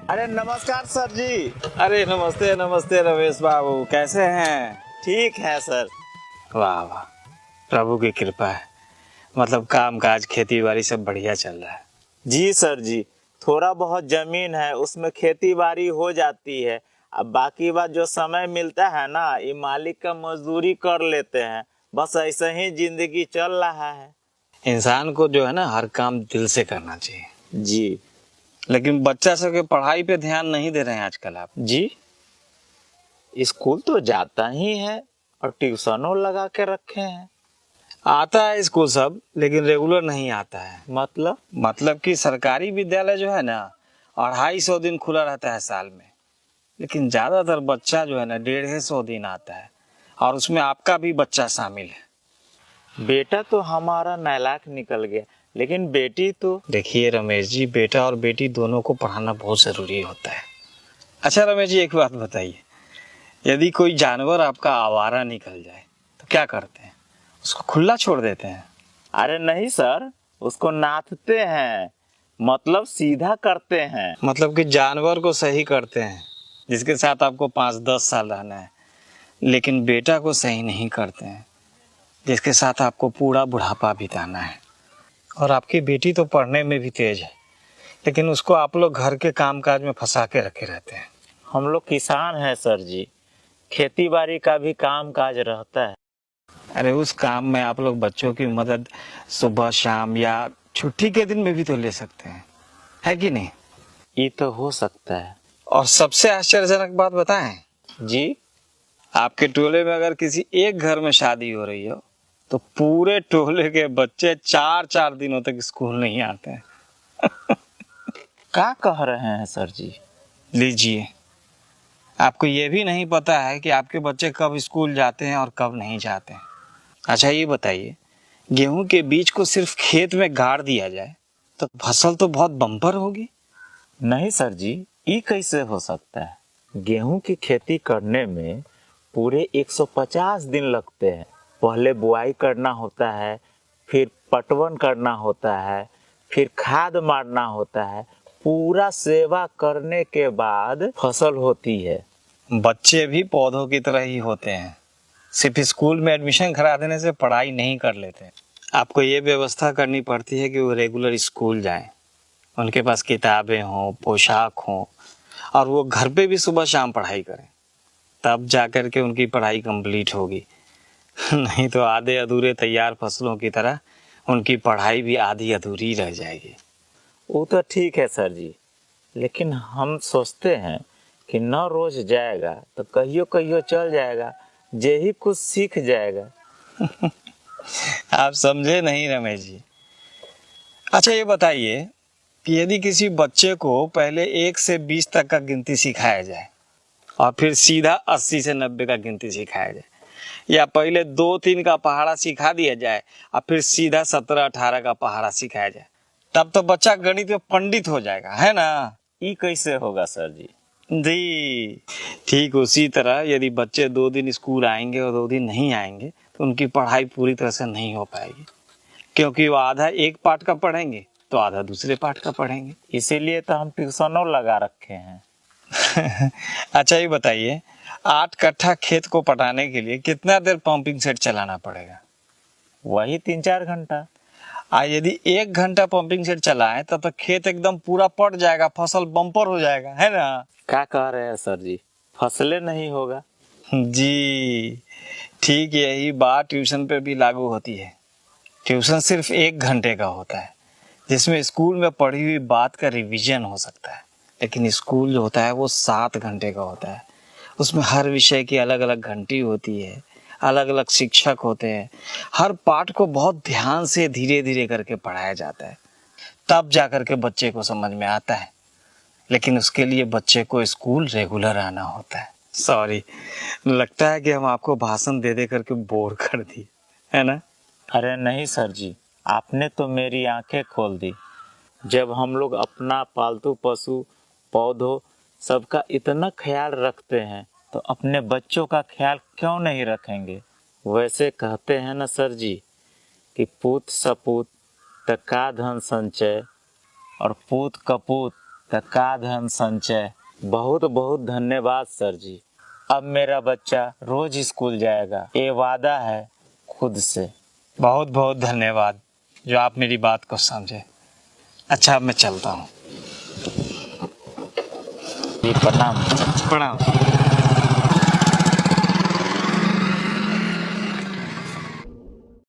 अरे नमस्कार सर जी। अरे नमस्ते नमस्ते रमेश बाबू, कैसे हैं? ठीक है सर। वाह वाह, प्रभु की कृपा है। मतलब काम काज खेती बाड़ी सब बढ़िया चल रहा है। जी सर जी, थोड़ा बहुत जमीन है उसमें खेती बाड़ी हो जाती है। अब बाकी बात जो समय मिलता है ना, ये मालिक का मजदूरी कर लेते हैं। बस ऐसे ही जिंदगी चल रहा है। इंसान को जो है ना हर काम दिल से करना चाहिए। जी लेकिन बच्चा सब के पढ़ाई पे ध्यान नहीं दे रहे हैं आजकल आप। जी, स्कूल तो जाता ही है और ट्यूशनों लगा के रखे हैं। आता है स्कूल सब, लेकिन रेगुलर नहीं आता है। मतलब कि सरकारी विद्यालय जो है ना 250 दिन खुला रहता है साल में, लेकिन ज्यादातर बच्चा जो है ना 150 दिन आता है, और उसमें आपका भी बच्चा शामिल है। बेटा तो हमारा नालायक निकल गया, लेकिन बेटी तो। देखिए रमेश जी, बेटा और बेटी दोनों को पढ़ाना बहुत ज़रूरी होता है। अच्छा रमेश जी, एक बात बताइए, यदि कोई जानवर आपका आवारा निकल जाए तो क्या करते हैं? उसको खुला छोड़ देते हैं? अरे नहीं सर, उसको नाथते हैं, मतलब सीधा करते हैं। मतलब कि जानवर को सही करते हैं, जिसके साथ आपको 5-10 साल रहना है, लेकिन बेटा को सही नहीं करते हैं, जिसके साथ आपको पूरा बुढ़ापा बिताना है। और आपकी बेटी तो पढ़ने में भी तेज है, लेकिन उसको आप लोग घर के कामकाज में फंसा के रखे रहते हैं। हम लोग किसान हैं सर जी, खेती बाड़ी का भी काम काज रहता है। अरे उस काम में आप लोग बच्चों की मदद सुबह शाम या छुट्टी के दिन में भी तो ले सकते हैं, है कि नहीं? ये तो हो सकता है। और सबसे आश्चर्यजनक बात बताएं, जी, आपके टोले में अगर किसी एक घर में शादी हो रही हो तो पूरे टोले के बच्चे 4-4 दिनों तक स्कूल नहीं आते हैं। क्या कह रहे हैं सर जी? लीजिए, आपको ये भी नहीं पता है कि आपके बच्चे कब स्कूल जाते हैं और कब नहीं जाते हैं। अच्छा ये बताइए, गेहूं के बीज को सिर्फ खेत में गाड़ दिया जाए तो फसल तो बहुत बम्पर होगी। नहीं सर जी, ये कैसे हो सकता है? गेहूं की खेती करने में पूरे 150 दिन लगते हैं। पहले बुआई करना होता है, फिर पटवन करना होता है, फिर खाद मारना होता है। पूरा सेवा करने के बाद फसल होती है। बच्चे भी पौधों की तरह ही होते हैं, सिर्फ स्कूल में एडमिशन करा देने से पढ़ाई नहीं कर लेते। आपको ये व्यवस्था करनी पड़ती है कि वो रेगुलर स्कूल जाएं, उनके पास किताबें हों, पोशाक हों, और वो घर पे भी सुबह शाम पढ़ाई करें, तब जाकर के उनकी पढ़ाई कंप्लीट होगी। नहीं तो आधे अधूरे तैयार फसलों की तरह उनकी पढ़ाई भी आधी अधूरी रह जाएगी। वो तो ठीक है सर जी, लेकिन हम सोचते हैं कि न रोज जाएगा तो कहियो कहियो चल जाएगा, जे ही कुछ सीख जाएगा। आप समझे नहीं रमेश जी। अच्छा ये बताइए कि यदि किसी बच्चे को पहले 1 से 20 तक का गिनती सिखाया जाए और फिर सीधा 80 से 90 का गिनती सिखाया जाए, या पहले 2-3 का पहाड़ा सिखा दिया जाए और फिर सीधा 17-18 का पहाड़ा सिखाया जाए, तब तो बच्चा गणित में पंडित हो जाएगा, है ना? ये कैसे होगा सर जी? जी, ठीक उसी तरह यदि बच्चे 2 दिन स्कूल आएंगे और 2 दिन नहीं आएंगे तो उनकी पढ़ाई पूरी तरह से नहीं हो पाएगी, क्योंकि वो आधा एक पाठ का पढ़ेंगे तो आधा दूसरे पाठ का पढ़ेंगे। इसीलिए तो हम ट्यूशनों लगा रखे हैं। अच्छा ये बताइए, 8 कट्ठा खेत को पटाने के लिए कितना देर पंपिंग सेट चलाना पड़ेगा? वही 3-4 घंटा। यदि 1 घंटा पंपिंग सेट चलाएं तब तक खेत एकदम पूरा पट जाएगा, फसल बम्पर हो जाएगा, है ना? क्या कह रहे हैं सर जी? फसलें नहीं होगा। जी, ठीक यही बात ट्यूशन पे भी लागू होती है। ट्यूशन सिर्फ 1 घंटे का होता है, जिसमें स्कूल में पढ़ी हुई बात का रिवीजन हो सकता है, लेकिन स्कूल जो होता है वो 7 घंटे का होता है। उसमें हर विषय की अलग अलग घंटी होती है, अलग अलग शिक्षक होते हैं, हर पाठ को बहुत ध्यान से धीरे धीरे करके पढ़ाया जाता है, तब जाकर के बच्चे को समझ में आता है। लेकिन उसके लिए बच्चे को स्कूल रेगुलर आना होता है। सॉरी, लगता है कि हम आपको भाषण दे दे करके बोर कर दिए, है ना? अरे नहीं सर जी, आपने तो मेरी आंखें खोल दी। जब हम लोग अपना पालतू पशु पौधों सबका इतना ख्याल रखते हैं तो अपने बच्चों का ख्याल क्यों नहीं रखेंगे? वैसे कहते हैं ना सर जी कि पूत सपूत त का धन संचय और पूत कपूत तो का धन संचय। बहुत बहुत धन्यवाद सर जी। अब मेरा बच्चा रोज स्कूल जाएगा, ये वादा है खुद से। बहुत बहुत धन्यवाद जो आप मेरी बात को समझे। अच्छा, अब मैं चलता हूँ। जी प्रणाम। प्रणाम।